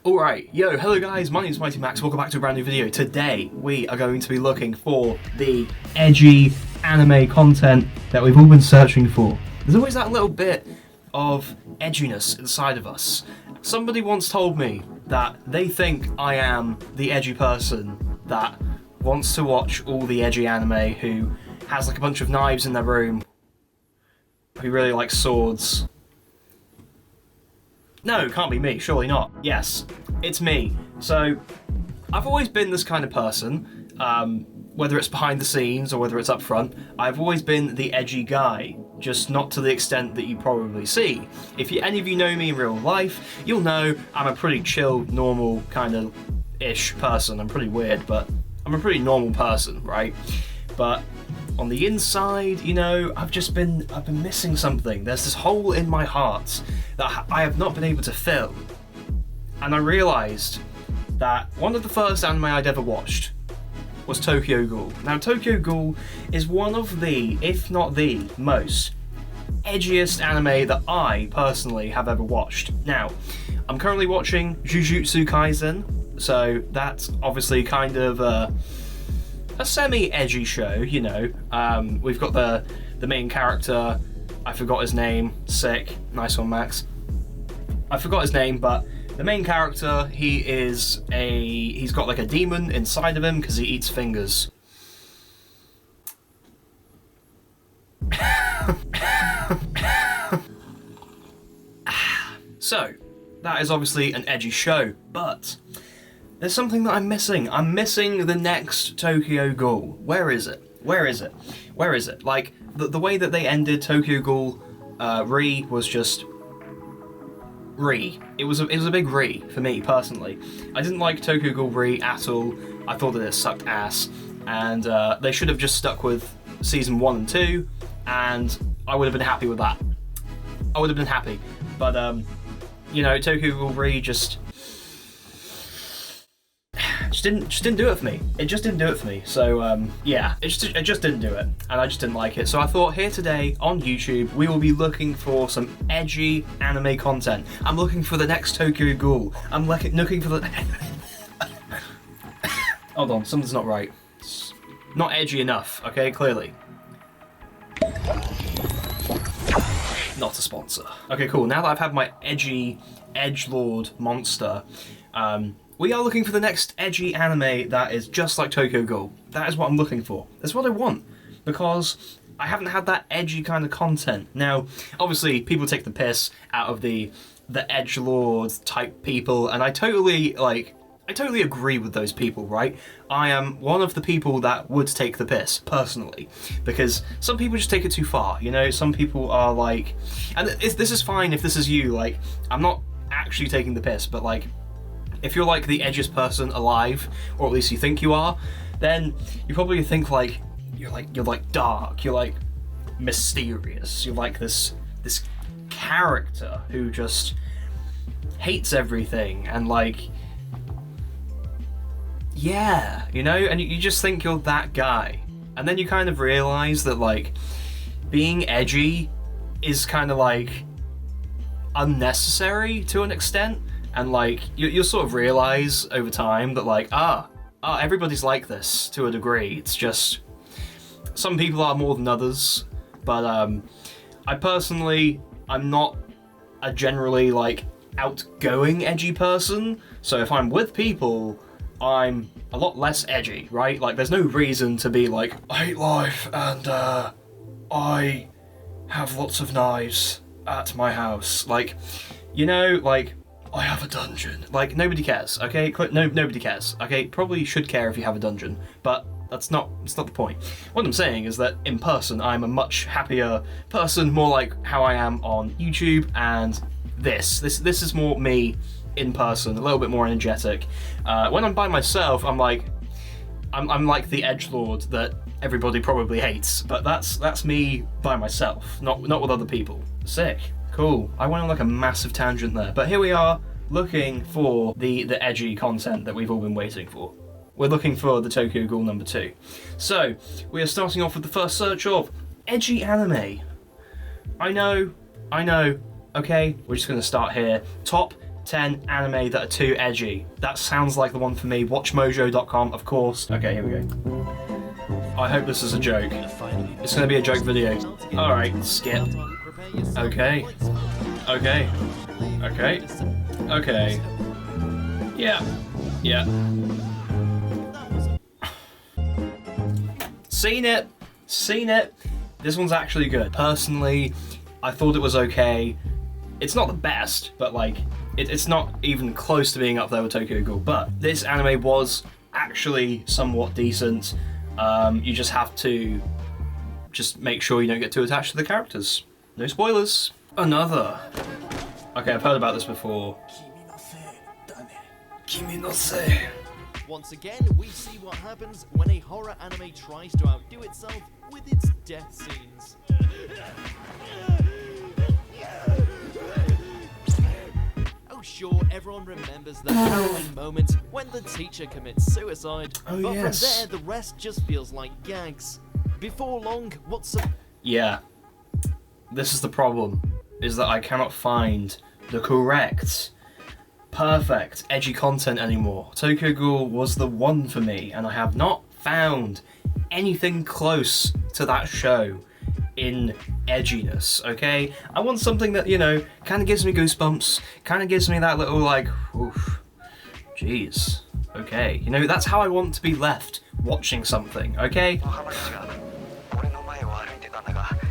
Alright, yo, hello guys, my name is Mighty Max, welcome back to a brand new video. Today, we are going to be looking for the edgy anime content that we've all been searching for. There's always that little bit of edginess inside of us. Somebody once told me that they think I am the edgy person that wants to watch all the edgy anime, who has like a bunch of knives in their room, who really likes swords. No, can't be me, surely not. Yes, it's me. So, I've always been this kind of person, whether it's behind the scenes or whether it's up front. I've always been the edgy guy, just not to the extent that you probably see. If any of you know me in real life, you'll know I'm a pretty chill, normal kind of ish person. I'm pretty weird, but I'm a pretty normal person, right? But on the inside, you know, I've been missing something. There's this hole in my heart that I have not been able to fill. And I realised that one of the first anime I'd ever watched was Tokyo Ghoul. Now, Tokyo Ghoul is one of the, if not the, most edgiest anime that I personally have ever watched. Now, I'm currently watching Jujutsu Kaisen, so that's obviously kind of a semi-edgy show, you know. We've got the main character, I forgot his name, sick, nice one Max. I forgot his name, but the main character, he's got like a demon inside of him because he eats fingers. So, that is obviously an edgy show, but there's something that I'm missing. I'm missing the next Tokyo Ghoul. Where is it? Where is it? Where is it? Like, the way that they ended Tokyo Ghoul Re was just Re. It was a big Re for me, personally. I didn't like Tokyo Ghoul Re at all. I thought that it sucked ass. And they should have just stuck with Season 1 and 2, and I would have been happy with that. I would have been happy. But, you know, Tokyo Ghoul Re just didn't do it for me. It just didn't do it for me. So yeah, it just didn't do it, and I just didn't like it. So I thought here today on YouTube we will be looking for some edgy anime content. I'm looking for the next Tokyo Ghoul. I'm looking for the. Hold on, something's not right. It's not edgy enough. Okay, clearly. Not a sponsor. Okay, cool. Now that I've had my edgy edgelord monster, we are looking for the next edgy anime that is just like Tokyo Ghoul. That is what I'm looking for. That's what I want, because I haven't had that edgy kind of content. Now, obviously, people take the piss out of the edgelord type people, and I totally agree with those people, right? I am one of the people that would take the piss, personally, because some people just take it too far, you know? Some people are like, and this is fine if this is you, like, I'm not actually taking the piss, but like, if you're like the edgiest person alive, or at least you think you are, then you probably think like you're like dark, you're like mysterious, you're like this character who just hates everything, and like, yeah, you know, and you just think you're that guy, and then you kind of realize that like being edgy is kind of like unnecessary to an extent. And like, you'll sort of realize over time that like, everybody's like this to a degree. It's just, some people are more than others, but I personally, I'm not a generally like outgoing edgy person. So if I'm with people, I'm a lot less edgy, right? Like, there's no reason to be like, I hate life and I have lots of knives at my house. Like, you know, like, I have a dungeon. Like, nobody cares, okay? Nobody cares, okay? Probably should care if you have a dungeon, but that's not the point. What I'm saying is that in person, I'm a much happier person, more like how I am on YouTube, and this is more me in person, a little bit more energetic. When I'm by myself, I'm like the edgelord that everybody probably hates, but that's me by myself, not with other people. Sick. Cool. I went on like a massive tangent there, but here we are looking for the edgy content that we've all been waiting for. We're looking for the Tokyo Ghoul number 2. So, we are starting off with the first search of edgy anime. I know, okay? We're just going to start here. Top 10 anime that are too edgy. That sounds like the one for me. WatchMojo.com, of course. Okay, here we go. I hope this is a joke. It's gonna be a joke video. Alright, skip. Okay. Okay. Okay. Okay. Yeah. Yeah. Seen it. Seen it. This one's actually good. Personally, I thought it was okay. It's not the best, but like, it's not even close to being up there with Tokyo Ghoul. But this anime was actually somewhat decent. You just have to make sure you don't get too attached to the characters. No spoilers. Another. Okay, I've heard about this before. Kimi no se. Once again, we see what happens when a horror anime tries to outdo itself with its death scenes. Oh sure, everyone remembers the harrowing moment when the teacher commits suicide, Oh, but yes. from there the rest just feels like gags. Before long, Yeah. This is the problem, is that I cannot find the correct, perfect, edgy content anymore. Tokyo Ghoul was the one for me, and I have not found anything close to that show in edginess, okay? I want something that, you know, kind of gives me goosebumps, kind of gives me that little, like, oof, jeez, okay. You know, that's how I want to be left watching something, okay?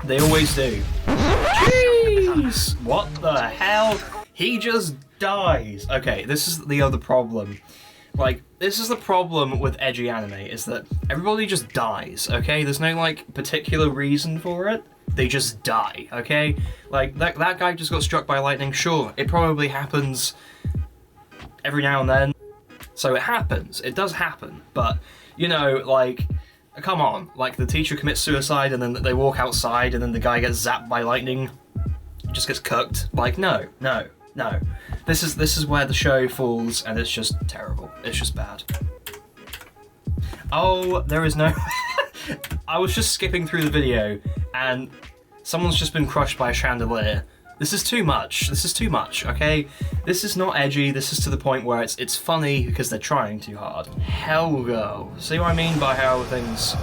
They always do. Jeez! What the hell? He just dies. Okay, this is the other problem. Like, this is the problem with edgy anime, is that everybody just dies, okay? There's no, like, particular reason for it. They just die, okay? Like, that guy just got struck by lightning, sure, it probably happens every now and then. So it happens, it does happen, but, you know, like, come on. Like, the teacher commits suicide and then they walk outside and then the guy gets zapped by lightning, just gets cooked. Like, no. This is where the show falls, and it's just terrible. It's just bad. Oh, there is no... I was just skipping through the video, and someone's just been crushed by a chandelier. This is too much. This is too much, okay? This is not edgy. This is to the point where it's funny because they're trying too hard. Hellgirl. See what I mean by how things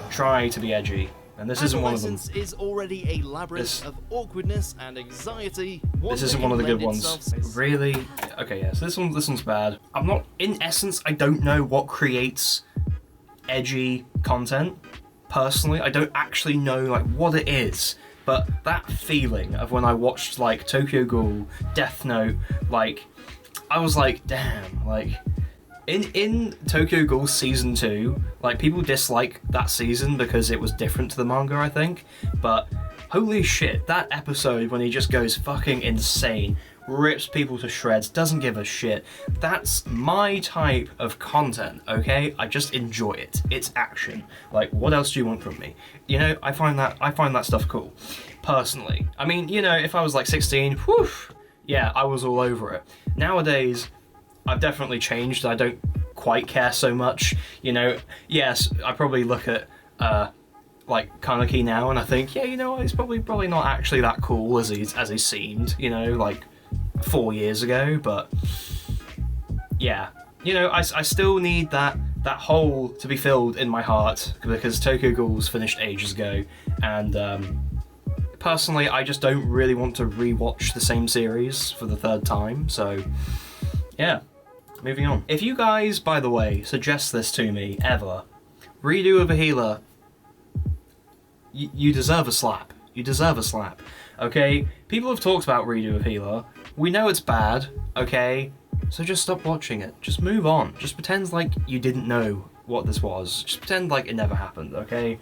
try to be edgy? And this isn't one of them. Adolescence is already a labyrinth of awkwardness and anxiety. This isn't one of the good ones. Really? Okay, yeah, so this one's bad. I'm not, in essence, I don't know what creates edgy content. Personally, I don't actually know, like, what it is. But that feeling of when I watched, like, Tokyo Ghoul, Death Note, like, I was like, damn, like, in Tokyo Ghoul Season 2, like, people dislike that season because it was different to the manga, I think, but holy shit, that episode when he just goes fucking insane, rips people to shreds, doesn't give a shit, that's my type of content, okay? I just enjoy it. It's action. Like, what else do you want from me? You know, I find that stuff cool, personally. I mean, you know, if I was like 16, whew, yeah, I was all over it. Nowadays, I've definitely changed. I don't quite care so much. You know, yes, I probably look at like Kaneki now and I think, yeah, you know, he's probably not actually that cool as he seemed, you know, like 4 years ago, but yeah. You know, I still need that hole to be filled in my heart because Tokyo Ghoul's finished ages ago, and personally I just don't really want to rewatch the same series for the third time, so yeah. Moving on. If you guys, by the way, suggest this to me, ever, redo of a healer, you deserve a slap. You deserve a slap, okay? People have talked about redo of healer. We know it's bad, okay? So just stop watching it. Just move on. Just pretend like you didn't know what this was. Just pretend like it never happened, okay?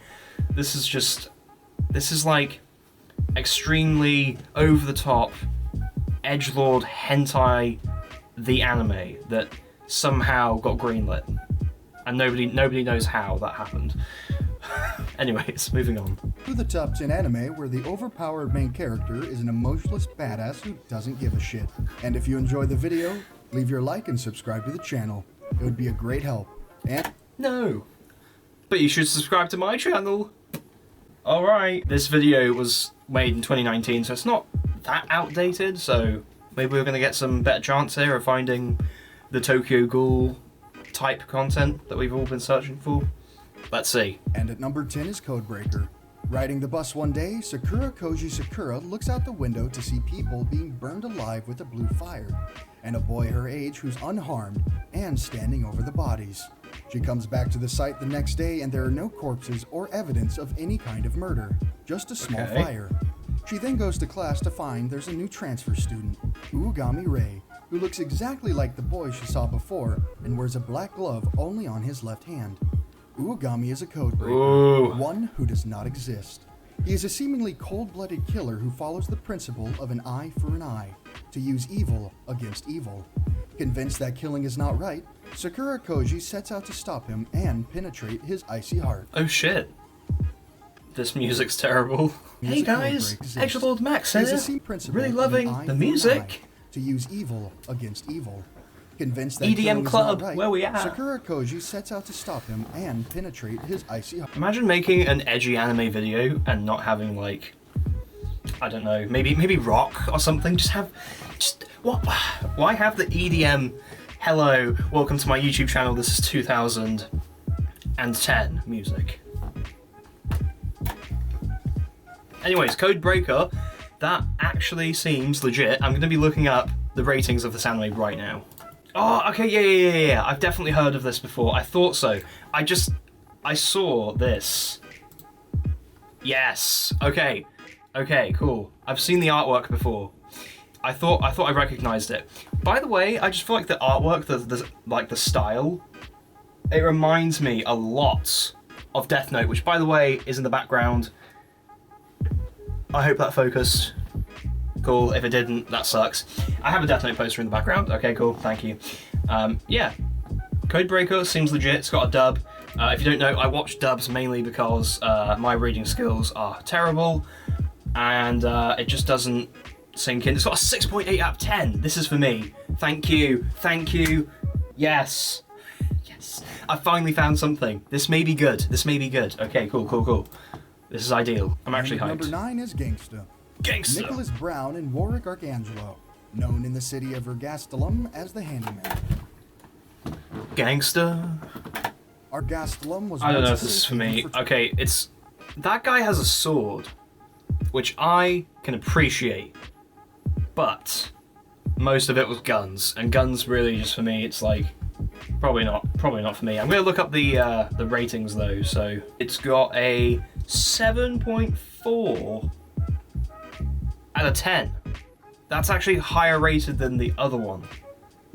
This is like extremely over-the-top, edgelord hentai the anime that somehow got greenlit, and nobody knows how that happened. Anyways, moving on. To the top 10 anime where the overpowered main character is an emotionless badass who doesn't give a shit. And if you enjoyed the video, leave your like and subscribe to the channel. It would be a great help. And no, but you should subscribe to my channel. Alright, this video was made in 2019, so it's not that outdated, so Maybe we're going to get some better chance here of finding the Tokyo Ghoul type content that we've all been searching for. Let's see. And at number 10 is Codebreaker. Riding the bus one day, Sakura Koji Sakura looks out the window to see people being burned alive with a blue fire, and a boy her age who's unharmed and standing over the bodies. She comes back to the site the next day and there are no corpses or evidence of any kind of murder, just a small fire. She then goes to class to find there's a new transfer student, Uogami Rei, who looks exactly like the boy she saw before and wears a black glove only on his left hand. Uogami is a codebreaker, one who does not exist. He is a seemingly cold-blooded killer who follows the principle of an eye for an eye, to use evil against evil. Convinced that killing is not right, Sakura Koji sets out to stop him and penetrate his icy heart. Oh shit. This music's terrible. Hey guys, Extra Max here. Really loving the music. To use evil against evil. Convinced that EDM club, right, where we at? Sakura Koji sets out to stop him and penetrate his icy heart. Imagine making an edgy anime video and not having like, I don't know, maybe rock or something. What? Why have the EDM? Hello, welcome to my YouTube channel. This is 2010 music. Anyways, Codebreaker, that actually seems legit. I'm going to be looking up the ratings of this anime right now. Oh, okay, yeah. I've definitely heard of this before. I thought so. I saw this. Yes. Okay, cool. I've seen the artwork before. I thought I recognized it. By the way, I just feel like the artwork, the style, it reminds me a lot of Death Note, which by the way is in the background. I hope that focused. Cool, if it didn't, that sucks. I have a Death Note poster in the background. Okay, cool, thank you. Yeah, Codebreaker seems legit, it's got a dub. If you don't know, I watch dubs mainly because my reading skills are terrible, and it just doesn't sink in. It's got a 6.8 out of 10. This is for me. Thank you. Yes. I finally found something. This may be good. Okay, cool. This is ideal. I'm actually hyped. Number 9 is Gangsta. Nicholas Brown and Warwick Arcangelo, known in the city of Ergastelum as the Handyman. Gangsta? Argastelum was... I don't know if this is for me. Okay, it's... That guy has a sword, which I can appreciate, but most of it was guns, and guns really just for me, it's like, probably not for me. I'm going to look up the ratings though, so it's got a 7.4 out of 10. That's actually higher rated than the other one.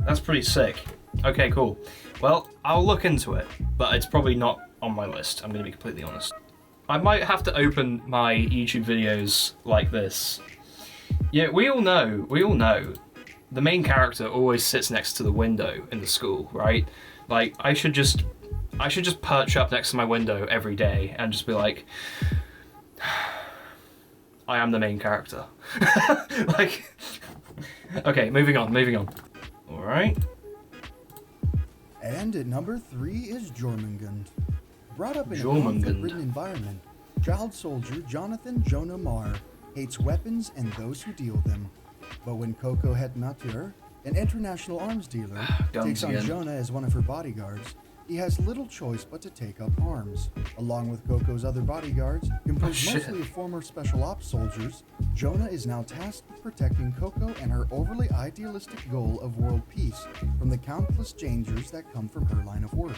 That's pretty sick. Okay, cool. Well, I'll look into it, but it's probably not on my list, I'm going to be completely honest. I might have to open my YouTube videos like this. Yeah, we all know, the main character always sits next to the window in the school, right? Like, I should just perch up next to my window every day and just be like, I am the main character. Like, okay, moving on. All right. And at number 3 is Jormungand. Brought up in a conflict-ridden environment, child soldier Jonathan Jonah Marr hates weapons and those who deal them. But when Coco Het Natur, an international arms dealer, takes on Jonah as one of her bodyguards, he has little choice but to take up arms. Along with Coco's other bodyguards, composed mostly of former special ops soldiers, Jonah is now tasked with protecting Coco and her overly idealistic goal of world peace from the countless dangers that come from her line of work.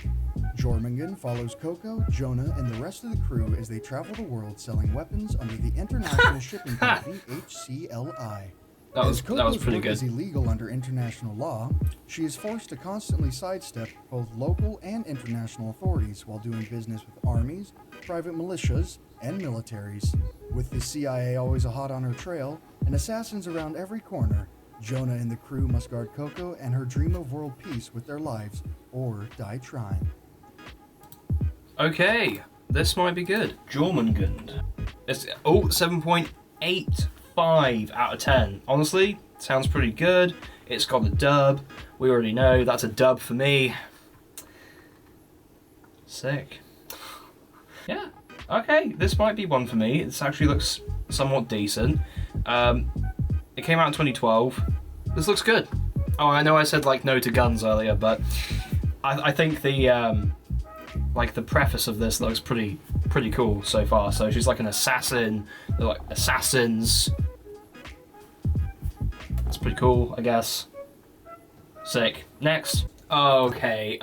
Jormungand follows Coco, Jonah, and the rest of the crew as they travel the world selling weapons under the international shipping company HCLI. That was pretty good. As illegal under international law, she is forced to constantly sidestep both local and international authorities while doing business with armies, private militias, and militaries. With the CIA always hot on her trail and assassins around every corner, Jonah and the crew must guard Coco and her dream of world peace with their lives, or die trying. Okay, this might be good. Jormungand. It's 7.85 out of 10. Honestly, sounds pretty good. It's got a dub. We already know that's a dub for me. Sick. Yeah. Okay, this might be one for me. This actually looks somewhat decent. It came out in 2012. This looks good. Oh, I know I said like no to guns earlier, but I think the like the preface of this looks pretty cool so far. So she's like an assassin. They're like assassins. That's pretty cool, I guess. Sick. Next. Okay.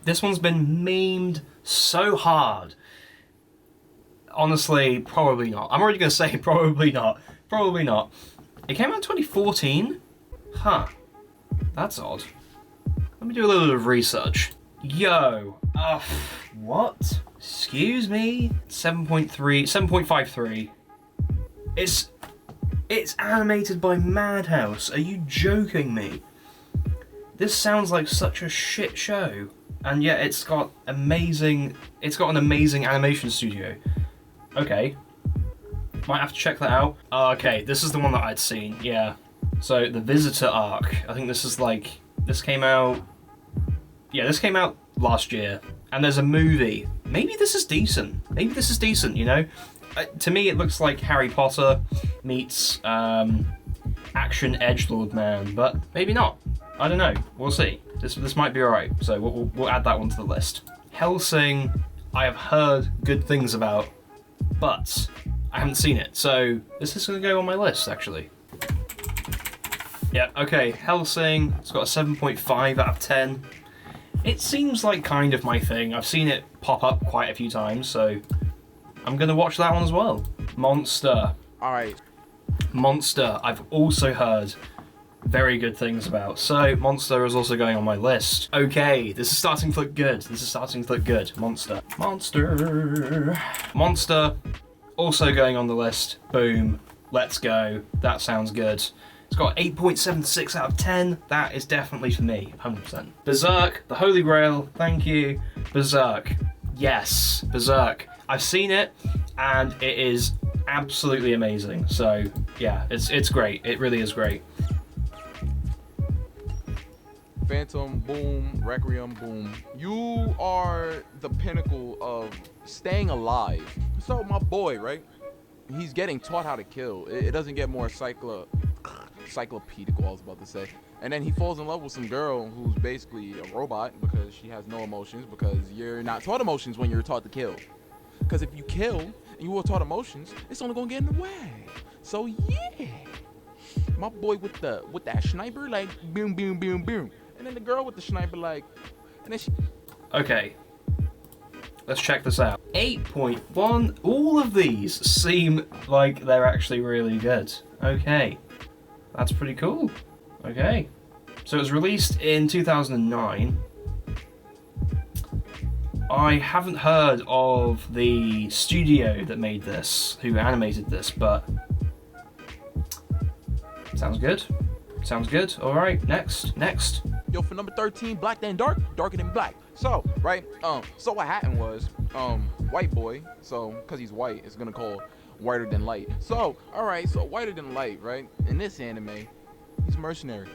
This one's been memed so hard. Honestly, probably not. I'm already gonna say probably not. Probably not. It came out in 2014? Huh. That's odd. Let me do a little bit of research. Yo. What? Excuse me? 7.53. It's animated by Madhouse. Are you joking me? This sounds like such a shit show. And yet it's got an amazing animation studio. Okay. Might have to check that out. Okay, this is the one that I'd seen, yeah. So, the Visitor arc. I think this is like... This came out... Yeah, this came out last year. And there's a movie. Maybe this is decent. You know? To me, it looks like Harry Potter meets action edgelord man, but maybe not. I don't know. We'll see. This might be alright, so we'll add that one to the list. Hellsing, I have heard good things about, but I haven't seen it, so this is going to go on my list, actually. Yeah, okay, Hellsing, it's got a 7.5 out of 10. It seems like kind of my thing. I've seen it pop up quite a few times, so I'm going to watch that one as well. Monster. Alright. Monster, I've also heard very good things about. So, Monster is also going on my list. Okay, this is starting to look good. Monster. Monster, also going on the list. Boom. Let's go. That sounds good. It's got 8.76 out of 10. That is definitely for me, 100%. Berserk, the Holy Grail. Thank you. Berserk. Yes, Berserk. I've seen it, and it is absolutely amazing. So, yeah, it's great. It really is great. Phantom, boom. Requiem, boom. You are the pinnacle of staying alive. So my boy, right? He's getting taught how to kill. It doesn't get more cyclopedical, I was about to say. And then he falls in love with some girl who's basically a robot because she has no emotions, because you're not taught emotions when you're taught to kill. Because if you kill and you were taught emotions, it's only gonna get in the way. So yeah, my boy with that sniper, like boom, boom, boom, boom. And then the girl with the sniper, like, and then she... Okay. Let's check this out. 8.1. All of these seem like they're actually really good. Okay. That's pretty cool. Okay. So it was released in 2009. I haven't heard of the studio that made this, who animated this, but... Sounds good. Sounds good. Alright, next. Yo, for number 13, black than dark, darker than black. So, right, so what happened was, white boy, so, because he's white, it's gonna call whiter than light. So, alright, so whiter than light, right? In this anime, he's mercenary.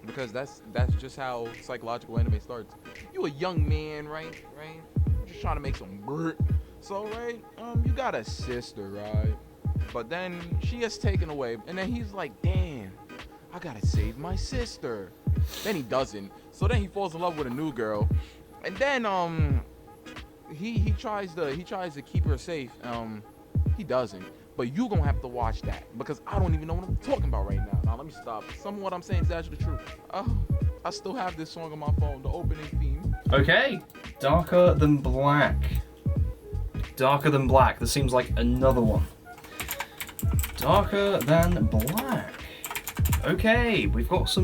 Because that's just how psychological anime starts. You a young man, right? Just trying to make some brr. So, right, you got a sister, right? But then she gets taken away, and then he's like, damn, I gotta save my sister. Then he doesn't. So then he falls in love with a new girl, and then he tries to keep her safe. He doesn't. But you gonna have to watch that because I don't even know what I'm talking about right now. Now let me stop. Some of what I'm saying is actually true. I still have this song on my phone, the opening theme. Okay, Darker Than Black. Darker Than Black. This seems like another one. Darker Than Black. Okay, we've got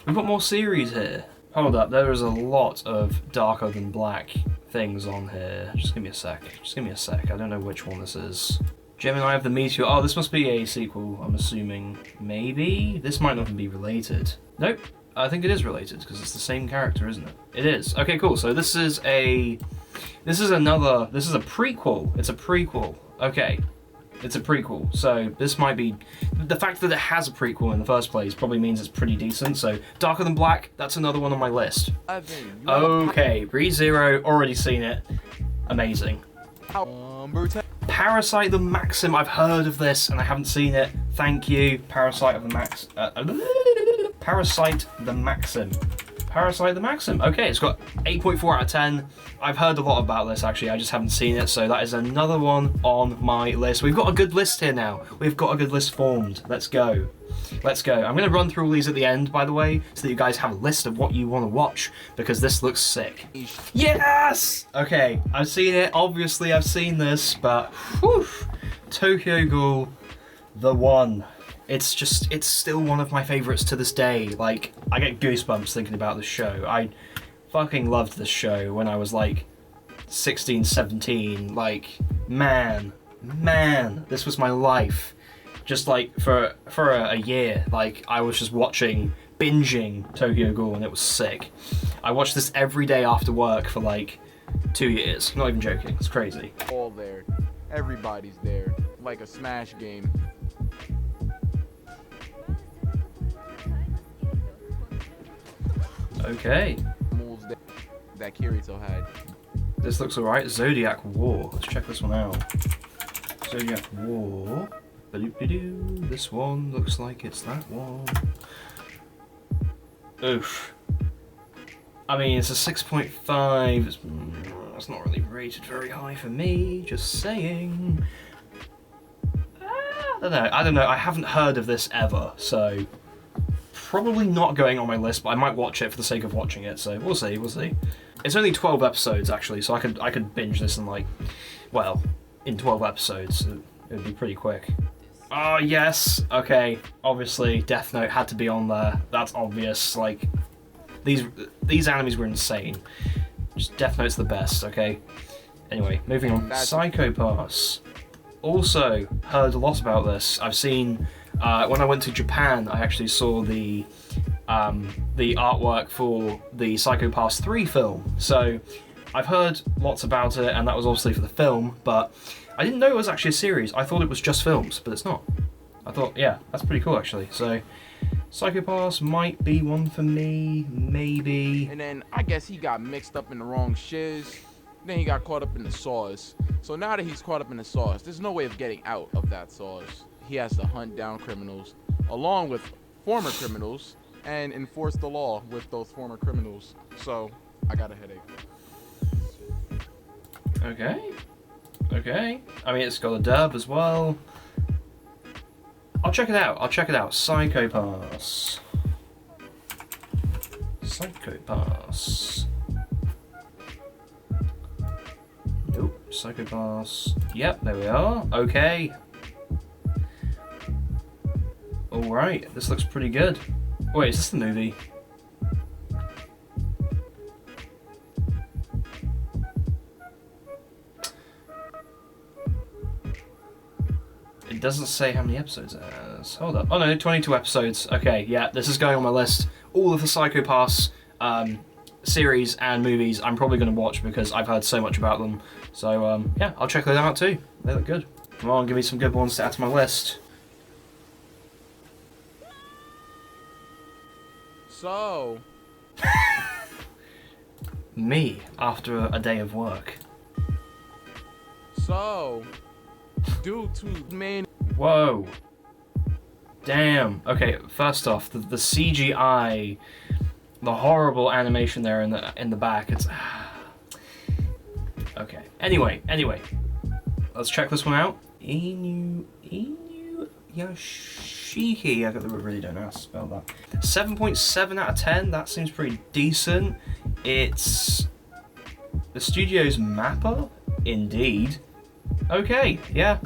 more series here. Hold up, there is a lot of Darker Than Black things on here. Just give me a sec. I don't know which one this is. Gemini of the Meteor. Oh, this must be a sequel, I'm assuming. Maybe? This might not even be related. Nope, I think it is related, because it's the same character, isn't it? It is. Okay, cool. So this is a prequel. It's a prequel. Okay. It's a prequel, so this might be... The fact that it has a prequel in the first place probably means it's pretty decent, so Darker Than Black, that's another one on my list. Okay, ReZero, already seen it. Amazing. Parasyte The Maxim. I've heard of this and I haven't seen it. Thank you, Parasyte The Maxim. Parasyte The Maxim. Okay, it's got 8.4 out of 10. I've heard a lot about this actually, I just haven't seen it, so that is another one on my list. We've got a good list here now. We've got a good list formed. Let's go. Let's go. I'm going to run through all these at the end, by the way, so that you guys have a list of what you want to watch, because this looks sick. Yes! Okay, I've seen it. Obviously, I've seen this, but whew, Tokyo Ghoul, the one. It's still one of my favorites to this day. Like, I get goosebumps thinking about this show. I fucking loved this show when I was like 16, 17. Like, man, this was my life. Just like for a year, like I was just binging Tokyo Ghoul, and it was sick. I watched this every day after work for like 2 years. Not even joking, it's crazy. All there. Everybody's there. Like a Smash game. Okay. Moves that Kirito had. This looks alright. Zodiac War. Let's check this one out. Zodiac War. Ba-doop-ba-doo. This one looks like it's that one. Oof. I mean, it's a 6.5. It's not really rated very high for me. Just saying. I don't know. I haven't heard of this ever, so probably not going on my list. But I might watch it for the sake of watching it. So we'll see. We'll see. It's only 12 episodes actually, so I could binge this in in 12 episodes. It would be pretty quick. Oh yes, okay. Obviously, Death Note had to be on there. That's obvious. Like, these animes were insane. Just Death Note's the best. Okay. Anyway, moving on. Psycho Pass. Also heard a lot about this. I've seen when I went to Japan. I actually saw the artwork for the Psycho Pass 3 film. So I've heard lots about it, and that was obviously for the film, but I didn't know it was actually a series. I thought it was just films, but it's not. I thought, yeah, that's pretty cool actually. So, Psycho Pass might be one for me, maybe. And then I guess he got mixed up in the wrong shiz. Then he got caught up in the sauce. So now that he's caught up in the sauce, there's no way of getting out of that sauce. He has to hunt down criminals, along with former criminals, and enforce the law with those former criminals. So, I got a headache. Okay. I mean, it's got a dub as well. I'll check it out. Psycho Pass. Nope. Psycho Pass. Yep, there we are. Okay. Alright, this looks pretty good. Wait, is this the movie? It doesn't say how many episodes it has. Hold up. Oh no, 22 episodes. Okay, yeah, this is going on my list. All of the Psycho Pass series and movies I'm probably going to watch because I've heard so much about them. So, yeah, I'll check those out too. They look good. Come on, give me some good ones to add to my list. So... Me, after a day of work. So... Due to man. Whoa. Damn. Okay, first off, the CGI, the horrible animation there in the back, it's... Okay. Anyway. Let's check this one out. Inuyashiki. I really don't know how to spell that. 7.7 out of 10. That seems pretty decent. It's the studio's Mappa, indeed. Okay, yeah,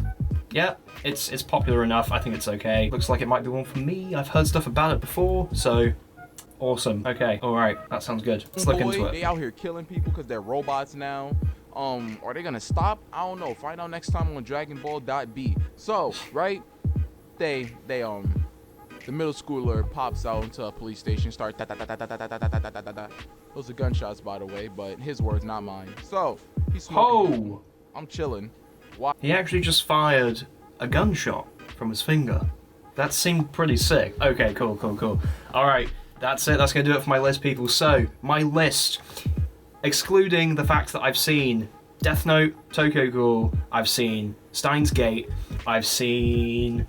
it's popular enough. I think it's okay. Looks like it might be one for me. I've heard stuff about it before, so awesome. Okay, all right, that sounds good. Let's look into it. They out here killing people because they're robots now. Are they gonna stop? I don't know. Find out next time on Dragon Ball.B. So, right? The middle schooler pops out into a police station, start da da da da da da da da da da da. Those are gunshots, by the way, but his words, not mine. So he's smoking. Oh, I'm chilling. Why? He actually just fired a gunshot from his finger. That seemed pretty sick. Okay, cool. All right, that's it. That's gonna do it for my list, people. So my list, excluding the fact that I've seen Death Note, Tokyo Ghoul, I've seen Steins Gate, I've seen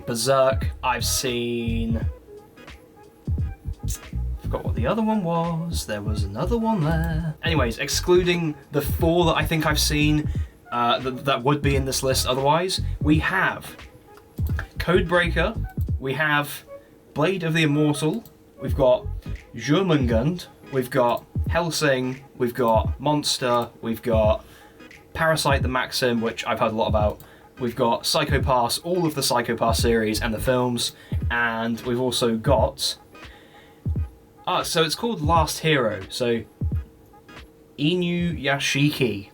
Berserk, I've seen... forgot what the other one was. There was another one there. Anyways, excluding the 4 that I think I've seen that would be in this list otherwise, we have Codebreaker, we have Blade of the Immortal, we've got Jormungand, we've got Hellsing, we've got Monster, we've got Parasyte The Maxim, which I've heard a lot about, we've got Psycho Pass, all of the Psycho Pass series and the films, and we've also got... so it's called Last Hero, so Inuyashiki.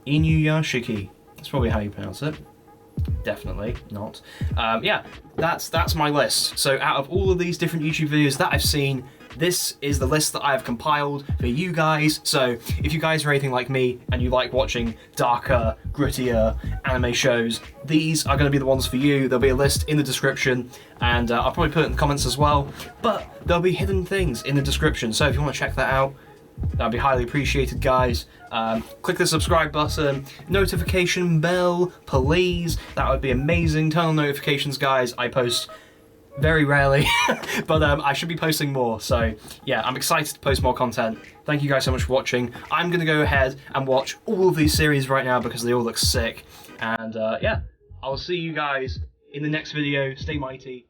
Inuyashiki. That's probably how you pronounce it. Definitely not. Yeah, that's my list. So out of all of these different YouTube videos that I've seen, this is the list that I have compiled for you guys. So if you guys are anything like me and you like watching darker, grittier anime shows, these are going to be the ones for you. There'll be a list in the description, and I'll probably put it in the comments as well. But there'll be hidden things in the description, so if you want to check that out, that'd be highly appreciated, guys. Click the subscribe button, notification bell, please. That would be amazing. Turn on notifications, guys. I post very rarely, but I should be posting more. So yeah, I'm excited to post more content. Thank you guys so much for watching. I'm gonna go ahead and watch all of these series right now because they all look sick. And yeah, I'll see you guys in the next video. Stay mighty.